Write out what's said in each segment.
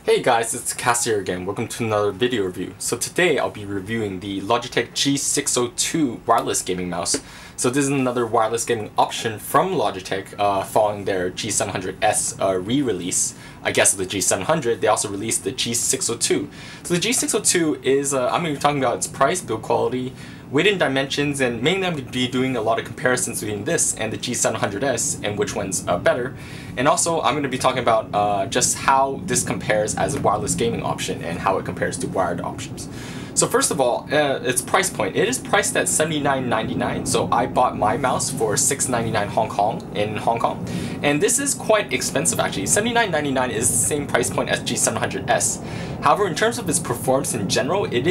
Hey guys, it's Takasta here again. Welcome to another video review. So today I'll be reviewing the Logitech G602 wireless gaming mouse. So this is another wireless gaming option from Logitech following their G700S re-release. I guess of the G700, they also released the G602. So the G602 is, I'm going to be talking about its price, build quality, weight and dimensions, and mainly I'm going to be doing a lot of comparisons between this and the G700S and which one's better. And also I'm going to be talking about just how this compares as a wireless gaming option and how it compares to wired options. So first of all, its price point. It is priced at $79.99, so I bought my mouse for $6.99 in Hong Kong. And this is quite expensive actually. $79.99 is the same price point as G700S. However, in terms of its performance in general, it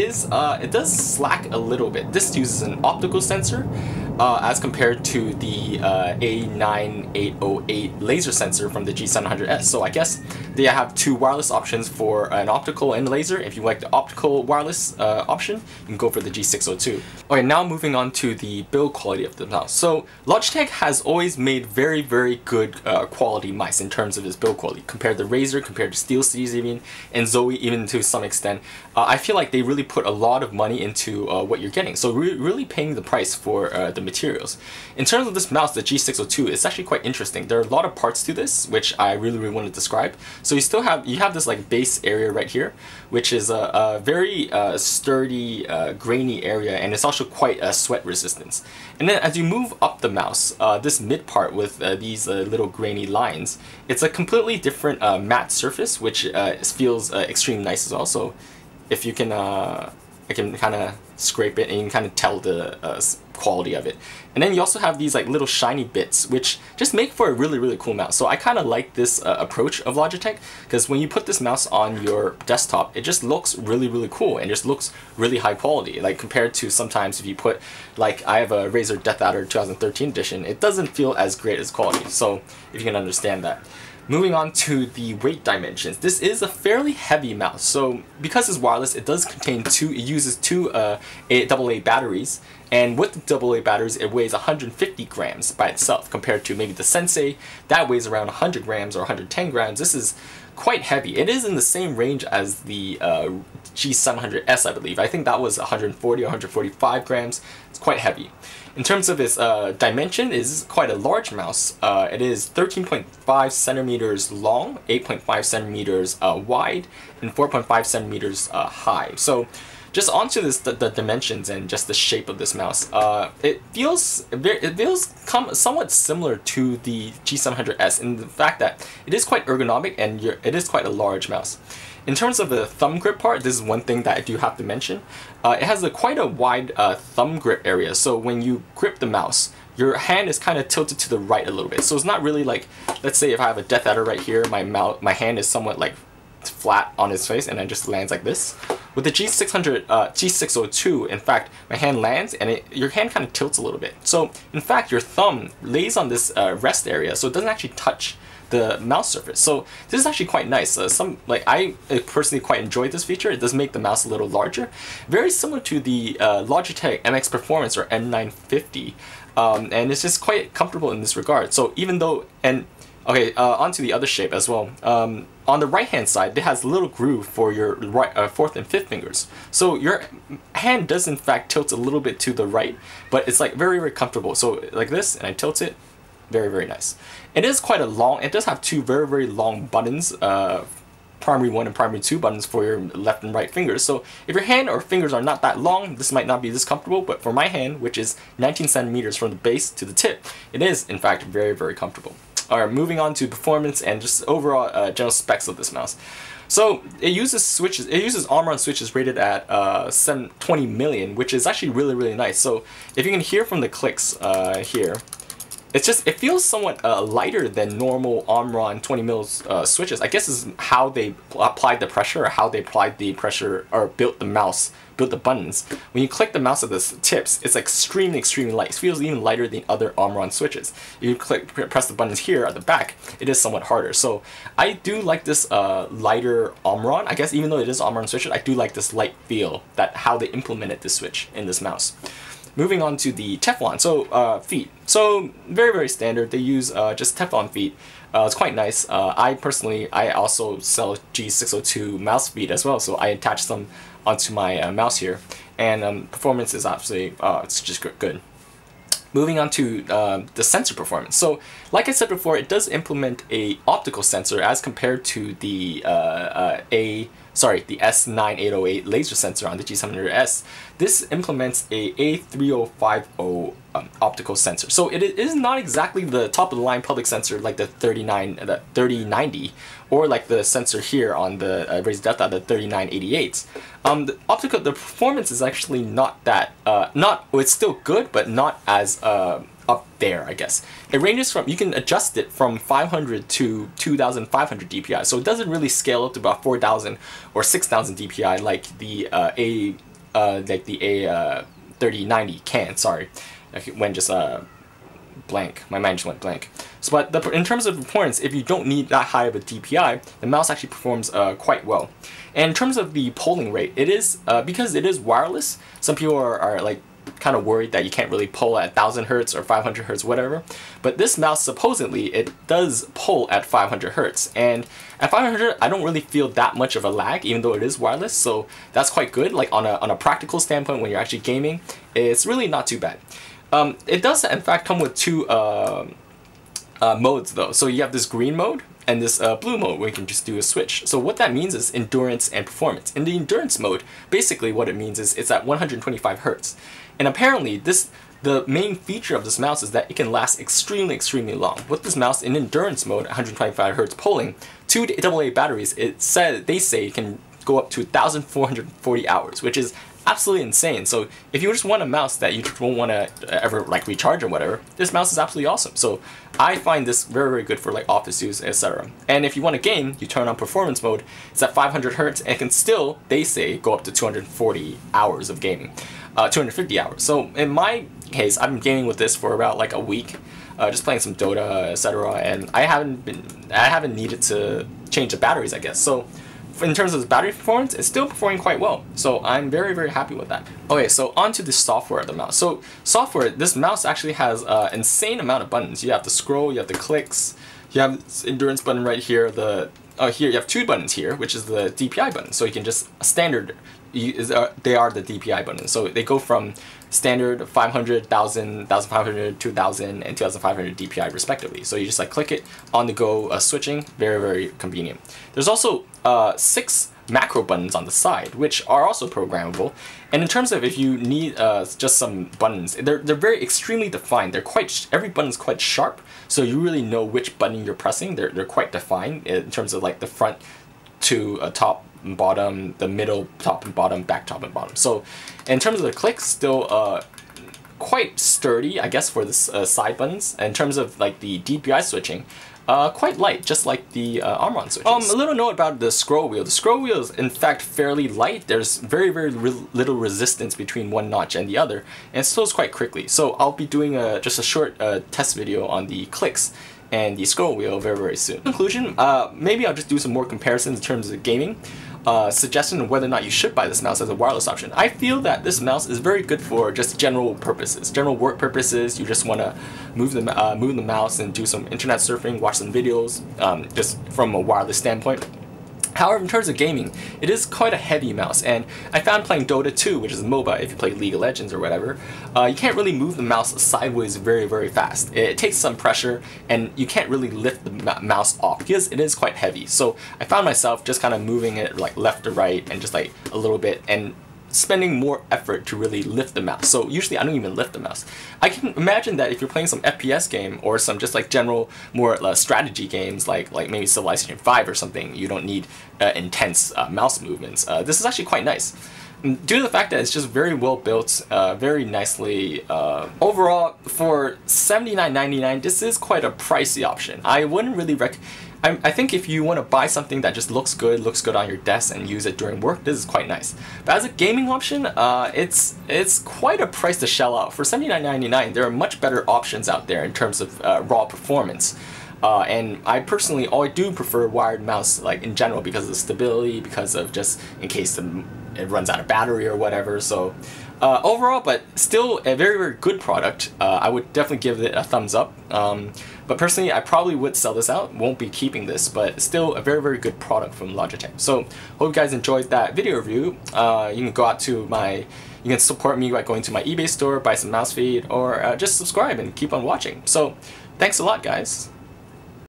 does slack a little bit. This uses an optical sensor as compared to the A9808 laser sensor from the G700S. So I guess they have two wireless options for an optical and laser. If you like the optical wireless option, you can go for the G602. Okay, now moving on to the build quality of the mouse. So Logitech has always made very good quality mice in terms of its build quality, compared to Razer, compared to SteelSeries even, and Zoe even to some extent. I feel like they really put a lot of money into what you're getting, so really paying the price for the materials. In terms of this mouse, the G602, it's actually quite interesting. There are a lot of parts to this, which I really want to describe. So you have this like base area right here, which is a very sturdy, grainy area, and it's also quite sweat resistance. And then as you move up the mouse, this mid part with these little grainy lines, it's a completely different matte surface, which feels extremely nice as well. So if you can, I can kind of scrape it and you can kind of tell the quality of it. And then you also have these like little shiny bits, which just make for a really cool mouse. So I kind of like this approach of Logitech, because when you put this mouse on your desktop, it just looks really cool and just looks really high quality. Like compared to sometimes if you put, like I have a Razer Death Adder 2013 edition, it doesn't feel as great as quality. So if you can understand that. Moving on to the weight dimensions. This is a fairly heavy mouse, so because it's wireless, it does contain it uses two AA batteries, and with the AA batteries, it weighs 150 grams by itself, compared to maybe the Sensei, that weighs around 100 grams or 110 grams. This is quite heavy. It is in the same range as the G700S, I believe. I think that was 140 or 145 grams. It's quite heavy. In terms of its dimension, it is quite a large mouse. It is 13.5 centimeters long, 8.5 centimeters wide, and 4.5 centimeters high. So just onto the dimensions and just the shape of this mouse. It feels somewhat similar to the G700S in the fact that it is quite ergonomic and it is quite a large mouse. In terms of the thumb grip part, this is one thing that I do have to mention. It has quite a wide thumb grip area, so when you grip the mouse, your hand is kind of tilted to the right a little bit. So it's not really like, let's say if I have a Death Adder right here, my hand is somewhat like flat on its face and it just lands like this. With the G602, in fact, my hand lands and your hand kind of tilts a little bit. So in fact, your thumb lays on this rest area, so it doesn't actually touch the mouse surface. So this is actually quite nice. I personally quite enjoyed this feature. It does make the mouse a little larger. Very similar to the Logitech MX Performance or M950. And it's just quite comfortable in this regard. So even though, okay, onto the other shape as well. On the right hand side, it has a little groove for your fourth and fifth fingers. So your hand does in fact tilt a little bit to the right, but it's like very comfortable. So like this, and I tilt it, very nice. It is quite a long, it does have two very long buttons, primary 1 and primary 2 buttons for your left and right fingers. So if your hand or fingers are not that long, this might not be this comfortable, but for my hand, which is 19 centimeters from the base to the tip, it is in fact very comfortable. Alright, moving on to performance and just overall general specs of this mouse. So it uses switches. It uses Omron switches rated at 720 million, which is actually really nice. So if you can hear from the clicks here, it feels somewhat lighter than normal Omron 20 mils switches. I guess this is how they applied the pressure, or how they applied the pressure, or built the buttons. When you click the mouse at the tips, it's like extremely light. It feels even lighter than other Omron switches. If you press the buttons here at the back, it is somewhat harder. So I do like this lighter Omron. I guess even though it is Omron switches, I do like this light feel, that how they implemented this switch in this mouse. Moving on to the Teflon, so feet. So very standard. They use just Teflon feet. It's quite nice. I also sell G602 mouse feet as well, so I attach them onto my mouse here, and performance is absolutely it's just good. Moving on to the sensor performance. So, like I said before, it does implement a optical sensor as compared to the the S9808 laser sensor on the G700S. This implements a A3050 optical sensor. So it is not exactly the top of the line public sensor like the 3090 or like the sensor here on the Razer Delta, the 3988. The performance is actually not that it's still good, but not as up there, I guess. It ranges from, you can adjust it from 500 to 2500 DPI, so it doesn't really scale up to about 4000 or 6000 DPI like the A3090 can. Sorry, I went just blank. My mind just went blank. So, but in terms of performance, if you don't need that high of a DPI, the mouse actually performs quite well. And in terms of the polling rate, it is because it is wireless. Some people are like kind of worried that you can't really pull at 1000 hertz or 500 hertz, whatever. But this mouse, supposedly, it does pull at 500 hertz. And at 500, I don't really feel that much of a lag, even though it is wireless. So that's quite good. Like on a practical standpoint, when you're actually gaming, it's really not too bad. It does, in fact, come with two modes, though. So you have this green mode and this blue mode where you can just do a switch. So what that means is endurance and performance. In the endurance mode, basically what it means is it's at 125 hertz. And apparently the main feature of this mouse is that it can last extremely long. With this mouse in endurance mode, 125 hertz polling, 2 AA batteries, they say it can go up to 1440 hours, which is absolutely insane. So if you just want a mouse that you just won't want to ever like recharge or whatever, this mouse is absolutely awesome. So I find this very good for like office use, etc. And if you want a game, you turn on performance mode. It's at 500 hertz and it can still, they say, go up to 240 hours of gaming, 250 hours. So in my case, I've been gaming with this for about like a week, just playing some Dota, etc. And I haven't needed to change the batteries, I guess. So in terms of the battery performance, it's still performing quite well. So I'm very happy with that. Okay, so on to the software of the mouse. So software, this mouse actually has an insane amount of buttons. You have the scroll, you have the clicks, you have this endurance button right here. Here you have 2 buttons here, which is the DPI button. So you can just standard. They are the DPI buttons. So they go from standard 500, 1000, 1500, 2000, and 2500 DPI respectively. So you just like click it on the go, switching, very convenient. There's also 6 macro buttons on the side, which are also programmable. And in terms of if you need just some buttons, they're very extremely defined. Every button is quite sharp, so you really know which button you're pressing. They're quite defined in terms of like the front to top and bottom, the middle, top and bottom, back, top and bottom. So in terms of the clicks, still quite sturdy, I guess, for the side buttons. In terms of like the DPI switching, quite light, just like the Omron switches. A little note about the scroll wheel. The scroll wheel is in fact fairly light. There's very little resistance between one notch and the other, and it slows quite quickly. So I'll be doing just a short test video on the clicks and the scroll wheel very soon. In conclusion, maybe I'll just do some more comparisons in terms of gaming. Suggestion of whether or not you should buy this mouse as a wireless option. I feel that this mouse is very good for just general purposes, general work purposes. You just want to move the mouse and do some internet surfing, watch some videos, just from a wireless standpoint. However, in terms of gaming, it is quite a heavy mouse, and I found playing Dota 2, which is a MOBA, if you play League of Legends or whatever, you can't really move the mouse sideways very fast. It takes some pressure, and you can't really lift the mouse off because it is quite heavy. So I found myself just kind of moving it like left to right and just like a little bit, and spending more effort to really lift the mouse. So usually I don't even lift the mouse. I can imagine that if you're playing some FPS game or some just like general more strategy games like maybe Civilization 5 or something, you don't need intense mouse movements. This is actually quite nice. Due to the fact that it's just very well built, very nicely, overall for $79.99, this is quite a pricey option. I wouldn't really I think if you want to buy something that just looks good on your desk and use it during work, this is quite nice. But as a gaming option, it's quite a price to shell out. For $79.99, there are much better options out there in terms of raw performance. And I personally, I do prefer wired mouse, like in general, because of the stability, because of just in case it runs out of battery or whatever. So Overall, but still a very, very good product. I would definitely give it a thumbs up. But personally, I probably would sell this out. Won't be keeping this, but still a very, very good product from Logitech. So hope you guys enjoyed that video review. You can go out to you can support me by going to my eBay store, buy some mouse feed, or just subscribe and keep on watching. So thanks a lot, guys.